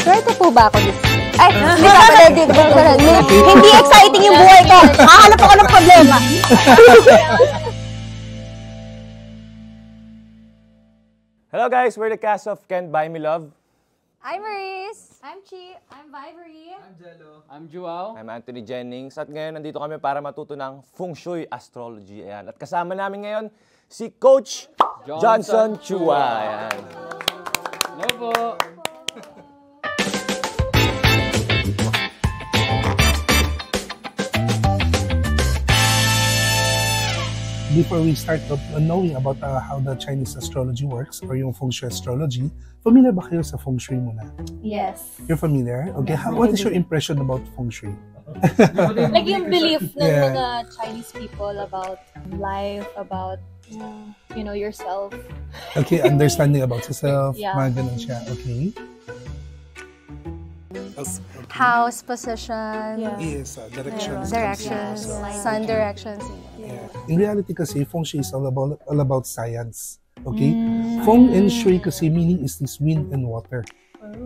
Swerte po ba ako this year? Ay, hindi exciting yung buhay ko. Hahanap ako ng problema. Hello guys, we're the cast of Can't Buy Me Love. I'm Maurice. I'm Chi. I'm Vivory. I'm Jello. I'm Joao. I'm Anthony Jennings. At ngayon, nandito kami para matuto ng Feng Shui Astrology. Ayan. At kasama namin ngayon, si Coach Johnson Chua. Ayan. Hello po. Before we start knowing about how the Chinese astrology works or yung Feng Shui astrology, familiar ba kayo sa Feng Shui muna? Yes. You're familiar? Okay. What is your impression about Feng Shui? Like yung belief ng mga Chinese people about life, about yourself. Okay, understanding about yourself. Yeah. Mga ganun siya. Okay. House position. Yes, directions. Directions. Sun directions. Yeah. In reality kasi, Feng Shui is all about science. Okay? Feng and Shui kasi meaning is this wind and water.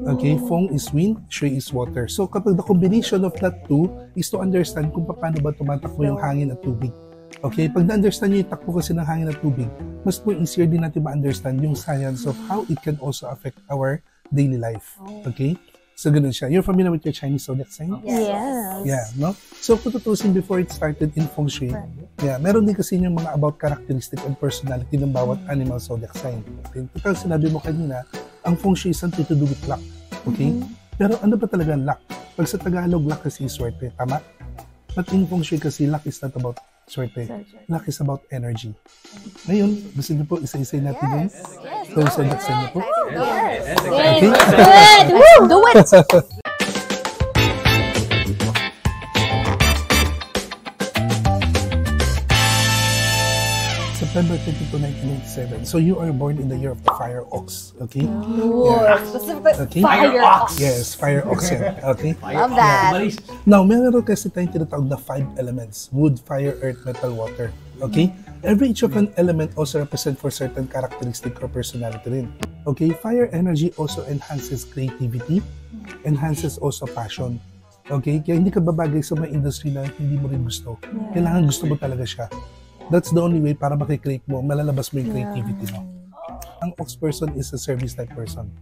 Okay? Feng is wind, Shui is water. So kapag the combination of that two is to understand kung paano ba tumatakbo yung hangin at tubig. Okay? Pag na-understand nyo yung takbo kasi ng hangin at tubig, mas more easier din natin ma-understand yung science of how it can also affect our daily life. Okay? So, ganun siya. You're familiar with your Chinese zodiac sign? Yes. Yeah, no? So, kung tutusin before it started in Feng Shui, meron din kasi yung mga about characteristic and personality ng bawat animal zodiac sign. Okay? Total, sinabi mo kanina, ang Feng Shui is something to do with luck. Okay? Pero ano ba talaga luck? Pag sa Tagalog, luck kasi swerte. Tama? But in Feng Shui kasi, luck is not about swerte. Luck is about energy. Ngayon, gusto niyo po isa-isay natin yung zodiac sign niyo po? Okay. Do it! September 22, 1987. So you are born in the year of the fire ox. Okay? Okay? Fire ox. Yes, fire ox yan. Okay? Love that. Now, meron kasi tayong tinatawag na 5 elements. Wood, fire, earth, metal, water. Okay? Every each of an element also represent for certain characteristic or personality rin. Okay? Fire energy also enhances creativity, enhances also passion. Okay? Kaya hindi ka babagay sa mga industry na hindi mo rin gusto. Kailangan gusto mo talaga siya. That's the only way para makikreate mo, malalabas mo yung creativity mo. Ang ox person is a service type person.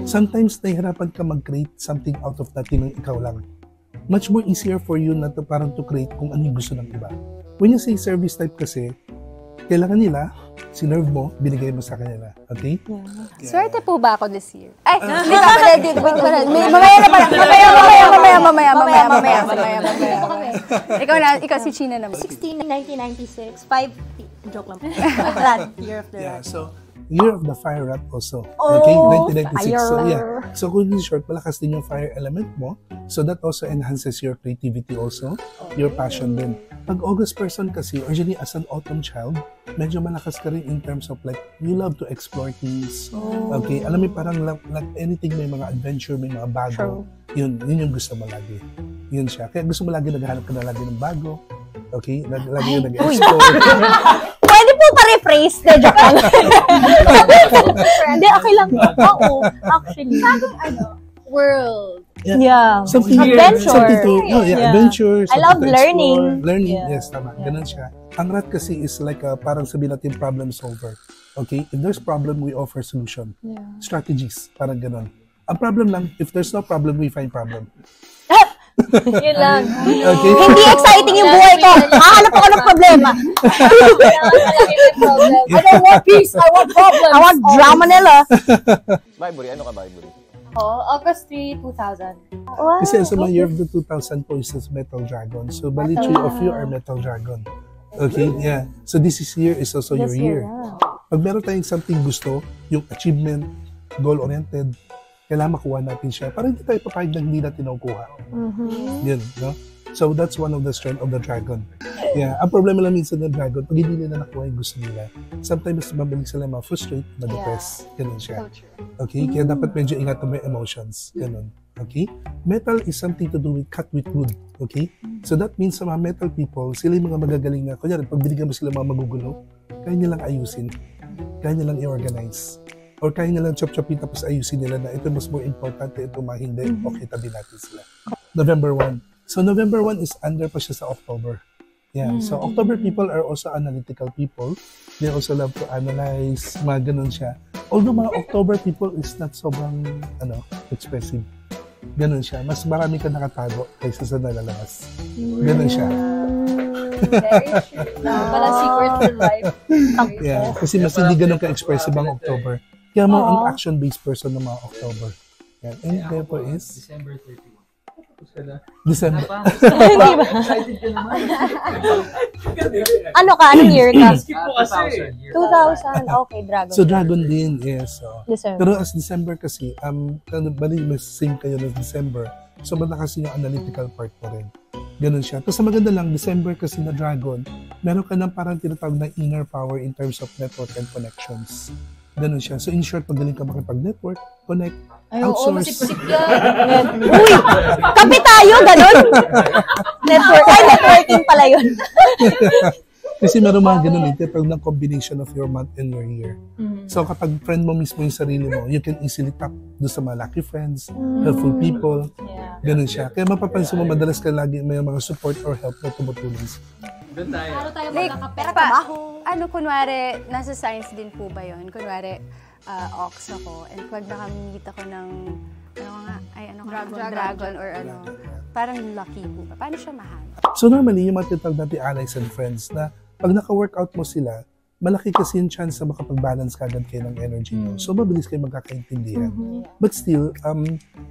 Sometimes, nahihirapan ka mag-create something out of nothing ng ikaw lang. Much more easier for you na to, parang to create kung ano yung gusto ng iba. When you say service type kasi, kailangan nila, sinerve mo, binigay mo sa kanila. Okay? Swerte po ba ako this year? Ay, hindi ka pala. Mamaya. Ikaw si China naman. 16, 1996, 5, joke lang po. Year of the Yeah, so, year of the fire rat also. Okay, 1996. So, yeah. So, kung in short, malakas din yung fire element mo. So, that also enhances your creativity also, your passion din. Pag August person kasi, originally as an autumn child, medyo malakas ka rin in terms of like, you love to explore things. Okay, alam mo parang like anything, may mga adventure, may mga bago. Yun yung gusto mo lagi. Yun siya. Kaya gusto mo lagi, naghahanap ka na lagi ng bago. Okay, lagi yung nag-explore. Pwede po pa-rephrase na joke lang. Hindi, okay lang. Oo, actually. Bagong world. Yeah. Something adventure. Something to, adventure. I love learning. Learning, yes, tama. Ganun siya. Ang rat kasi is like parang sabihin natin problem solver. Okay? If there's problem, we offer solution. Strategies, parang ganun. Ang problem lang, if there's no problem, we find problem. Yun lang. Okay? Hindi exciting yung buhay ko. Hahanap ako ng problema. I don't want peace. I want problems. I want drama nila. Vivory, ano ka Vivory? August 3, 2000. Kasi sa mga year of the 2000 po is Metal Dragon. So, bali 3 of you are Metal Dragon. Okay? Yeah. So, this year is also your year. Pag meron tayong something gusto, yung achievement, goal-oriented, kailangan makuha natin siya. Para hindi tayo papayag na hindi natin nakukuha. Yun, no? So, that's one of the strength of the dragon. Yeah. Ang problema lang minsan ng dragon, pag hindi nila nakuha yung gusto nila, sometimes mabalik sila ma-frustrate, ma-depress. Ganun siya. Okay? Kaya dapat medyo ingat mo yung emotions. Ganun. Okay? Metal is something to do with cut with wood. Okay? So, that means sa mga metal people, sila yung mga magagaling na, kunyari, pag binigyan mo sila mga magugulo, kaya nilang ayusin. Kaya nilang i-organize. Or kaya nilang chop-chopin tapos ayusin nila na ito mas more importante, ito hindi, okay, tabi natin sila. November 1. So November 1 is under pa siya sa October. Yeah. So October people are also analytical people. They also love to analyze, mga ganun siya. Although mga October people is not sobrang expressive. Ganun siya. Mas marami ka nakatago kaysa sa nalalabas. Ganun siya. Very true. Pala secret to life. Yeah. Kasi mas hindi ganun ka-expressive ang October. Kaya more ang action-based person ng mga October. Yan. And therefore is? December 31. December. Hindi ba? Ano ka? Anong year ka? Skip po kasi. 2000. Okay, Dragon. So Dragon din, yes. So. December. Pero as December kasi, bali mas same kayo ng December. So malakas yung analytical part mo rin. Ganun siya. Tapos maganda lang, December kasi na Dragon, meron ka ng parang tinatawag na inner power in terms of network and connections. Ganun siya. So in short, magaling ka makipag-network, connect, outsource. Masip-sip yan. Uy! Kape tayo, ganun. Networking pala yun. Kasi meron mga ganun tinatawag ng combination of your month and your year. So kapag friend mo mismo yung sarili mo, you can easily tap doon sa mga lucky friends, helpful people. Ganun siya. Kaya mapapansin mo, madalas ka lagi may mga support or help na tumutulong. Doon tayo. Paano tayo Like, magkakapera? kunwari, nasa science din po ba yun? Kunwari, ox ako, and pag nakamit ako ng, dragon or parang lucky po ba? Paano siya mahal? So normally, yung mga tinatawag natin allies and friends na pag naka-workout mo sila, malaki kasi yung chance na makapag-balance kagad kayo ng energy mo. So mabilis kayo magkakaintindihan. But still,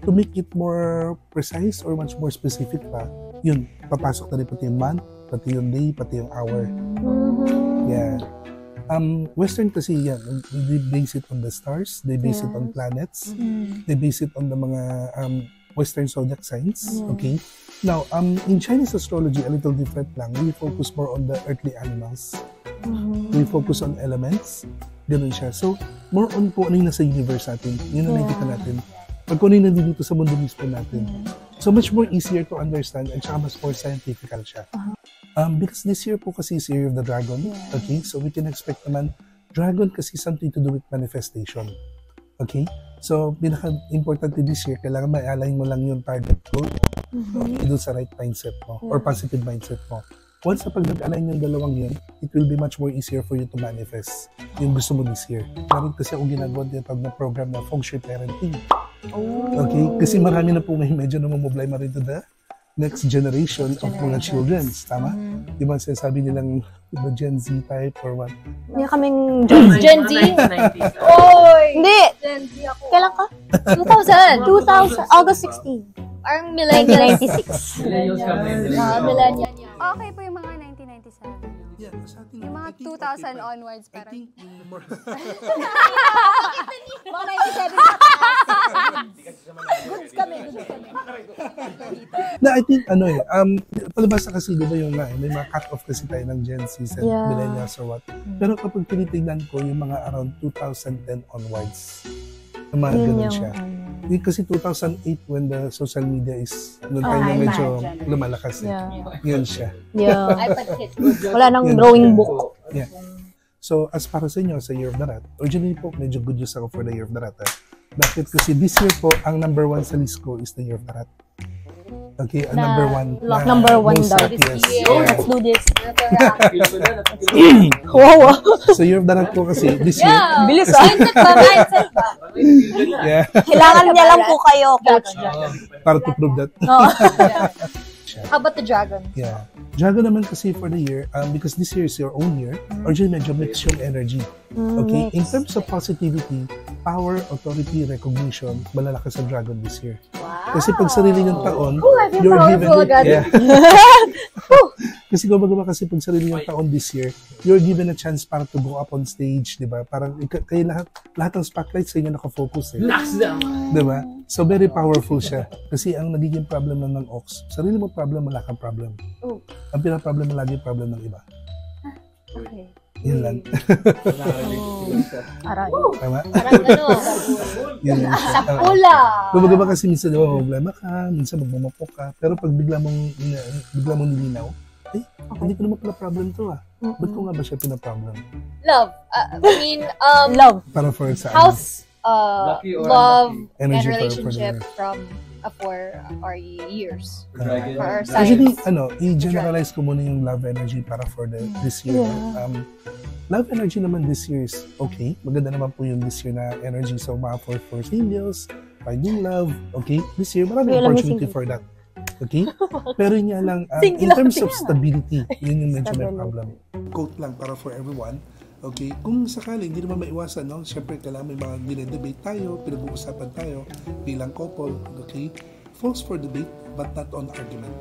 to make it more precise or much more specific pa, yun, papasok na rin pati yung month, pati yung day, pati yung hour. Yeah. Western kasi yan, they base it on the stars, they base it on planets, they base it on the mga Western zodiac signs, okay? Now, in Chinese astrology, a little different lang. We focus more on the earthly animals. We focus on elements. Ganun siya. So, more on po ano yung nasa universe natin. Yun ang nakikita natin. Pag kung ano yung nandito sa mundo mismo natin. So, much more easier to understand and saka mas more scientifical siya. Because this year po kasi is Year of the Dragon. Okay? So, we can expect naman, dragon kasi something to do with manifestation. Okay? So, pinaka-importante this year, kailangan ma-align mo lang yung target goal doon sa right mindset mo or positive mindset mo. Once na pag nag-align yung dalawang yun, it will be much more easier for you to manifest yung gusto mo this year. Meron kasi ako ginagawa na program na Feng Shui Parenting. Okay? Kasi marami na po ngayon medyo namomoblay ma rin to the next generation of mga children. Tama? Di ba sinasabi nilang the Gen Z type or what? Hindi kaming Gen Z. Oy! Hindi! Gen Z ako. Kailan ka? 2000. August 16. Parang millennial. 1996. Millennials kami. Millennial. Okay po yung mga 1997. Yeah, sa atin, Yung mga 2000 onwards, I parang... think more... Mga 97 pa taas. Goods kami. Na, I think, palabas na kasi diba yung may mga cut-off kasi tayo ng Gen Z and millennials or what. Pero kapag tinitignan ko, yung mga around 2010 onwards, yung mga ganun siya. Kasi 2008 when the social media is noon tayo na medyo lumalakas yun siya. iPad hit. Wala nang drawing book. Yeah. So, as para sa inyo, sa Year of the Rat, originally po, medyo good news ako for the Year of the Rat. Bakit? Kasi this year po, ang number 1 sa list ko is the Year of the Rat. Okay, ang number 1. Number 1 daw. Let's do this. Wow. So, Year of the Rat po kasi, this year. Bilis Mindset ba? Yeah. Kailangan niya lang po kayo, coach. Para to prove that. How about the dragon? Yeah. Dragon naman kasi for the year, because this year is your own year, originally medyo mixed yung energy. Okay? In terms of positivity, power, authority, recognition, malalakas sa dragon this year. Wow. Kasi pag sarili yung taon, I feel you're powerful given... agad. Yeah. Kasi kasi pag sarili yung taon this year, you're given a chance para to go up on stage, di ba? Parang kayo lahat ng spotlight sa inyo nakafocus eh. Di ba? So very powerful siya. Kasi ang nagiging problem lang ng ox, sarili mo problem, wala kang problem. Ang pinaproblem mo lagi yung problem ng iba. Okay. Yun lang. Aray. Tama? Parang Yun lang siya. sa pula. Kumbaga ba kasi minsan problema ka, minsan magmumapok ka, pero pag bigla mong nilinaw, hindi ko naman pala problem to Ba't ko nga ba siya pinaproblem? Love. Love. Para for sa House Lucky or love unlucky? and Energy for relationship the- from for our years. Dragon. For our Actually, signs. i-generalize ko muna yung love energy para for this year. Love energy naman this year is okay. Maganda naman po yung this year na energy. So, mga for singles, finding love, okay? This year, maraming Wala mo opportunity single. for that. Okay? Pero yun nga lang, in Single terms lang of yan. stability, yun yung medyo may Stability. problem. Quote lang para for everyone. Okay? Kung sakali, hindi naman maiwasan, no? Siyempre, kailangan may mga dinedebate tayo, pinag-uusapan tayo bilang couple, okay? Falls for debate, but not on argument.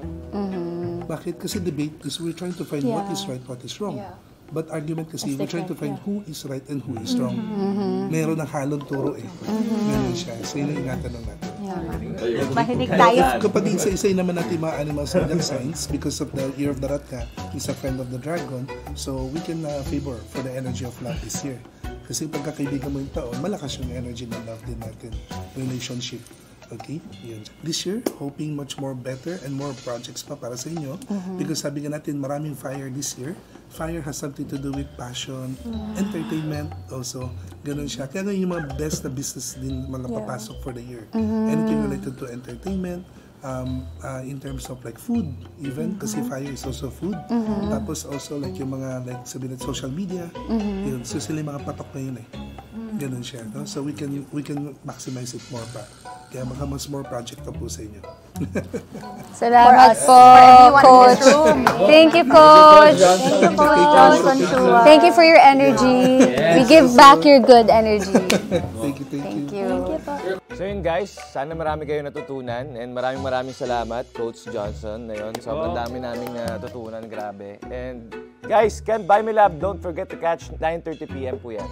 Bakit? Kasi debate is we're trying to find what is right, what is wrong. Yeah. But argument kasi, It's we're trying to find different, who is right and who is wrong. Meron ng halong turo eh. Ganun siya. So, yun ang ingatan lang natin. Mahilig tayo. Kapag isa-isay naman natin mga animal zodiac signs, because of the year of the rat nga, is a friend of the dragon, so we can favor for the energy of love this year. Kasi pagkakaibigan mo yung taon, malakas yung energy ng love din natin. Relationship. Okay? Yun. This year, hoping much more better and more projects pa para sa inyo. Because sabi nga natin, maraming fire this year. Fire has something to do with passion, entertainment also. Ganun siya. Kaya nga yung mga best na business din mga papasok for the year. Anything related to entertainment, in terms of like food even, kasi fire is also food. Tapos also like yung mga like sabihin natin social media. Yun. So sila yung mga patok ngayon eh. Ganun siya. No? So we can maximize it more pa. Kaya mas more project pa po sa inyo. Salamat po, Coach. Thank you, Coach. Thank you, Coach. Thank you for your energy. We give back your good energy. Thank you. Thank you. So yun guys, sana marami kayo natutunan and maraming salamat Coach Johnson. Ngayon, sobrang dami naming natutunan, grabe. And guys, Can't Buy Me Love, don't forget to catch 9:30 PM po yan.